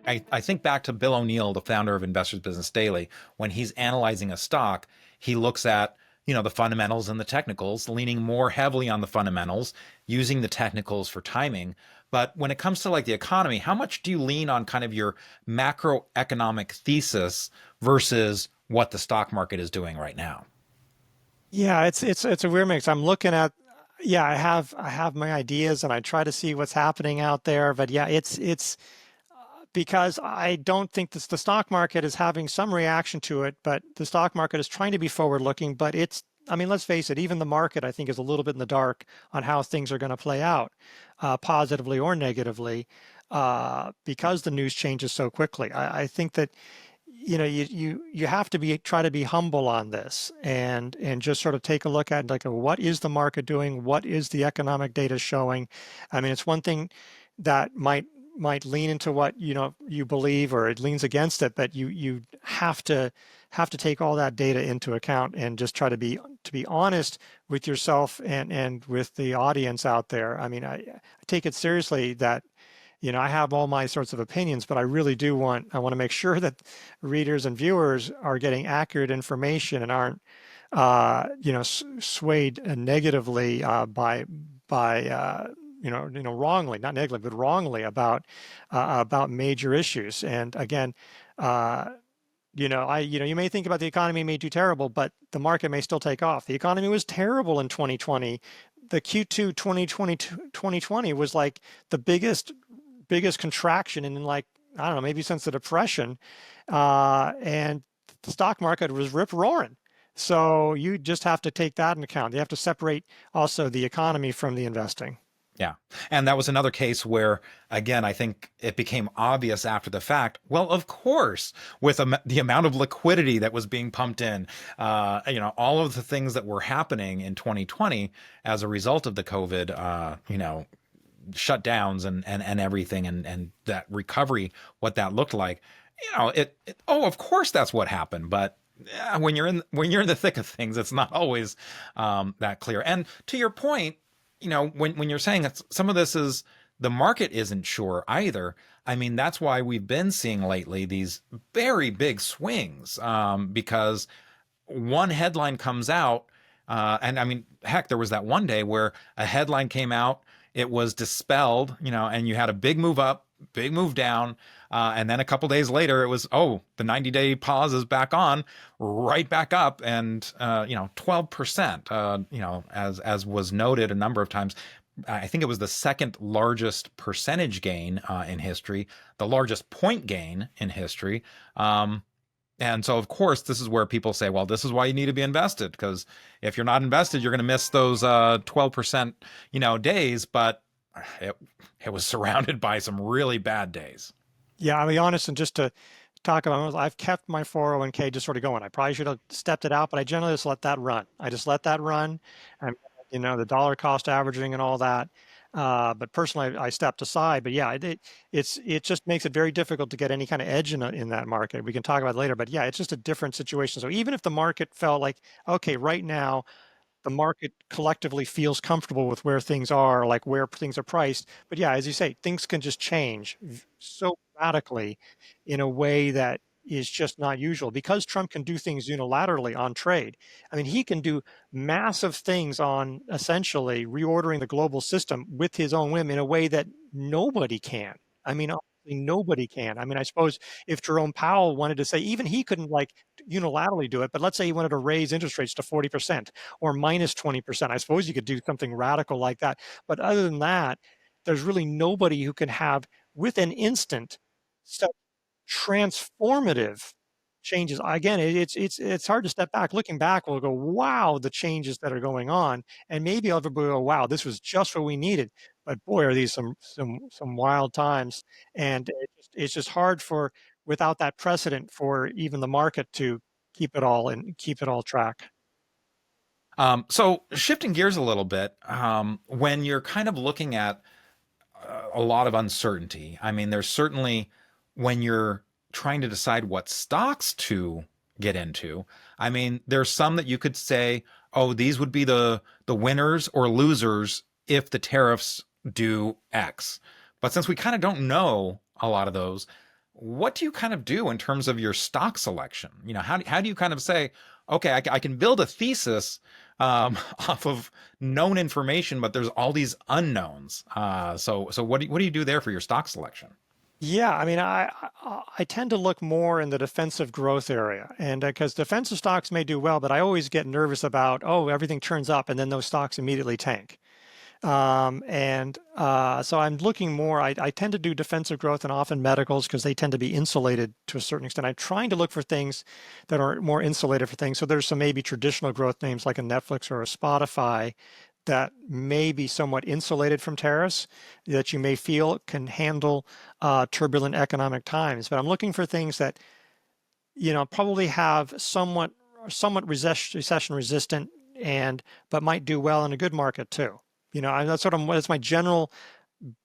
I think back to Bill O'Neill, the founder of Investors Business Daily, when he's analyzing a stock, he looks at, the fundamentals and the technicals, leaning more heavily on the fundamentals, using the technicals for timing. But when it comes to like the economy, how much do you lean on kind of your macroeconomic thesis versus what the stock market is doing right now? Yeah, it's a weird mix. I'm looking at, yeah, I have my ideas and I try to see what's happening out there, but yeah, it's because I don't think this, the stock market is having some reaction to it, but the stock market is trying to be forward looking, but I mean, let's face it, even the market, I think, is a little bit in the dark on how things are going to play out, positively or negatively, because the news changes so quickly. I think that you have to be try to be humble on this and just sort of take a look at like what is the market doing, what is the economic data showing. I mean, it's one thing that might lean into what you believe, or it leans against it, but you have to take all that data into account and just try to be honest with yourself and with the audience out there. I mean, I take it seriously that I have all my sorts of opinions, but I want to make sure that readers and viewers are getting accurate information and aren't, swayed negatively by wrongly, not negatively, but wrongly about major issues. And again, uh, you may think about the economy may do terrible, but the market may still take off. The economy was terrible in 2020. The Q2 2020 was like the biggest contraction in like, I don't know, maybe since the Depression. And the stock market was rip roaring. So you just have to take that into account. You have to separate also the economy from the investing. Yeah. And that was another case where, again, I think it became obvious after the fact. Well, of course, with the amount of liquidity that was being pumped in, all of the things that were happening in 2020 as a result of the COVID, shutdowns and everything, and that recovery, what that looked like, oh, of course, that's what happened. But yeah, when you're in the thick of things, it's not always that clear. And to your point, when you're saying that some of this is the market isn't sure either. I mean, that's why we've been seeing lately these very big swings, because one headline comes out, and I mean, heck, there was that one day where a headline came out, it was dispelled, and you had a big move up, big move down, and then a couple days later, it was, oh, the 90-day pause is back on, right back up, and 12%, as was noted a number of times. I think it was the second largest percentage gain in history, the largest point gain in history. And so, of course, this is where people say, well, this is why you need to be invested, because if you're not invested, you're going to miss those 12%, days. But it, it was surrounded by some really bad days. Yeah, I'll be honest, and just to talk about, I've kept my 401k just sort of going. I probably should have stepped it out, but I generally just let that run. I just let that run, and the dollar cost averaging and all that. But personally, I stepped aside. But yeah, it just makes it very difficult to get any kind of edge in that market. We can talk about it later, but yeah, it's just a different situation. So even if the market felt like, okay, right now the market collectively feels comfortable with where things are, like where things are priced. But yeah, as you say, things can just change so radically in a way that is just not usual because Trump can do things unilaterally on trade. I mean, he can do massive things on essentially reordering the global system with his own whim in a way that nobody can. I mean, honestly, nobody can. I mean, I suppose if Jerome Powell wanted to say, even he couldn't like unilaterally do it, but let's say he wanted to raise interest rates to 40% or minus 20%. I suppose you could do something radical like that. But other than that, there's really nobody who can have, with an instant, such transformative changes. Again, it's hard to step back. Looking back, we'll go, wow, the changes that are going on, and maybe everybody will go, wow, this was just what we needed. But boy, are these some wild times, and it's just hard for without that precedent for even the market to keep it all track. So shifting gears a little bit, when you're kind of looking at a lot of uncertainty, I mean, there's certainly when you're trying to decide what stocks to get into. I mean, there's some that you could say, oh, these would be the winners or losers if the tariffs do X. But since we kind of don't know a lot of those, what do you kind of do in terms of your stock selection? How do you kind of say, okay, I can build a thesis off of known information, but there's all these unknowns. So what do you do there for your stock selection? Yeah, I mean, I tend to look more in the defensive growth area, and because defensive stocks may do well, but I always get nervous about, oh, everything turns up and then those stocks immediately tank. So I'm looking more, I tend to do defensive growth and often medicals because they tend to be insulated to a certain extent. I'm trying to look for things that are more insulated for things. So there's some maybe traditional growth names like a Netflix or a Spotify that may be somewhat insulated from tariffs that you may feel can handle turbulent economic times. But I'm looking for things that, probably have somewhat recession resistant but might do well in a good market too. That's my general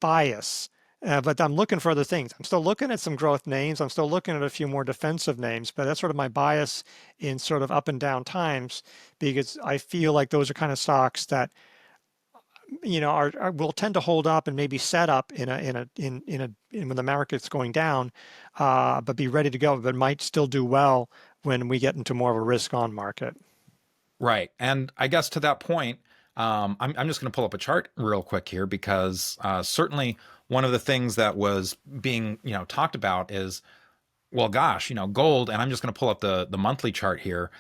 bias. But I'm looking for other things. I'm still looking at some growth names. I'm still looking at a few more defensive names, but that's sort of my bias in sort of up and down times because I feel like those are kind of stocks that will tend to hold up and maybe set up when the market's going down, but be ready to go, but might still do well when we get into more of a risk on market. Right. And I guess to that point, I'm just going to pull up a chart real quick here because certainly one of the things that was being, talked about is, well, gosh, gold, and I'm just going to pull up the monthly chart here.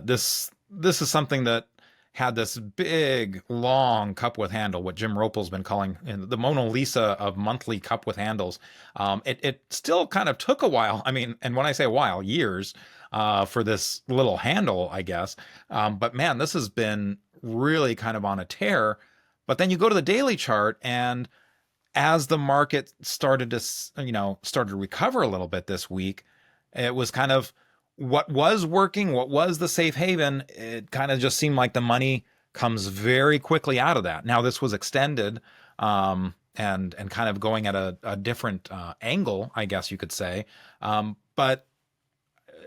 This is something that had this big, long cup with handle, what Jim Ropel's been calling the Mona Lisa of monthly cup with handles. It still kind of took a while. I mean, and when I say a while, years for this little handle, I guess. But man, this has been really kind of on a tear. But then you go to the daily chart, and as the market started to recover a little bit this week, it was kind of what was working, what was the safe haven. It kind of just seemed like the money comes very quickly out of that. Now this was extended, and kind of going at a different angle, I guess you could say. But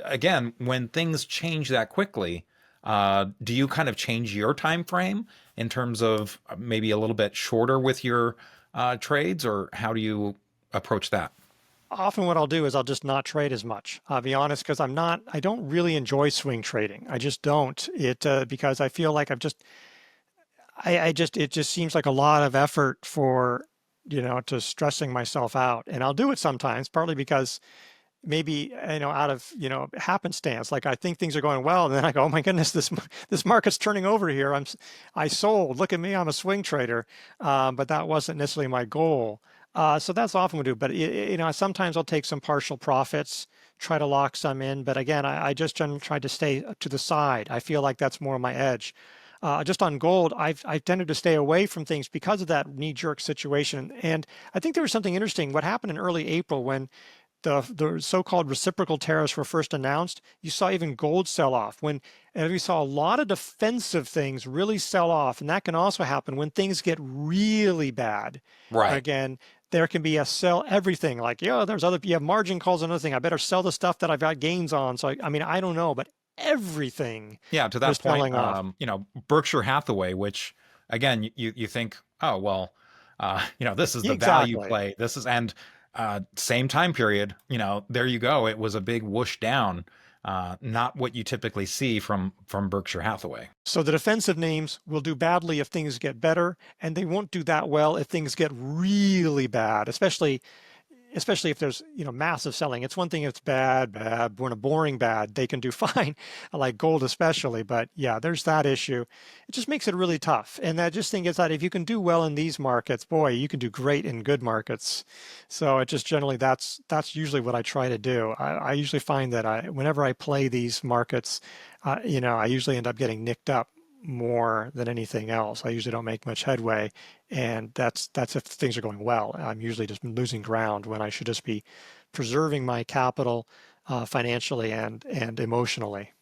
again, when things change that quickly, do you kind of change your time frame in terms of maybe a little bit shorter with your trades, or how do you approach that? Often what I'll do is I'll just not trade as much. I'll be honest, because I don't really enjoy swing trading. I just don't. Because I feel like it just seems like a lot of effort for, to stressing myself out. And I'll do it sometimes, partly because maybe, out of, happenstance, like I think things are going well. And then I go, oh my goodness, this market's turning over here. I sold, look at me, I'm a swing trader. But that wasn't necessarily my goal. So that's often what we do, but sometimes I'll take some partial profits, try to lock some in. But again, I just generally try to stay to the side. I feel like that's more my edge. Just on gold, I've tended to stay away from things because of that knee-jerk situation. And I think there was something interesting. What happened in early April when the so-called reciprocal tariffs were first announced, you saw even gold sell off. And we saw a lot of defensive things really sell off. And that can also happen when things get really bad. Right. Again, there can be a sell everything like, you have margin calls and other thing. I better sell the stuff that I've got gains on. So, I mean, I don't know, but everything Yeah, to was that point, selling off. Berkshire Hathaway, which again, you think, oh, well, this is the value Exactly. play. And same time period, there you go. It was a big whoosh down. Not what you typically see from Berkshire Hathaway. So the defensive names will do badly if things get better, and they won't do that well if things get really bad, especially if there's massive selling. It's one thing if it's bad, when a boring bad, they can do fine, like gold especially. But yeah, there's that issue. It just makes it really tough. And I just think it's that if you can do well in these markets, boy, you can do great in good markets. So it just generally that's usually what I try to do. I usually find that whenever I play these markets, I usually end up getting nicked up more than anything else. I usually don't make much headway, and that's if things are going well. I'm usually just losing ground when I should just be preserving my capital financially and emotionally.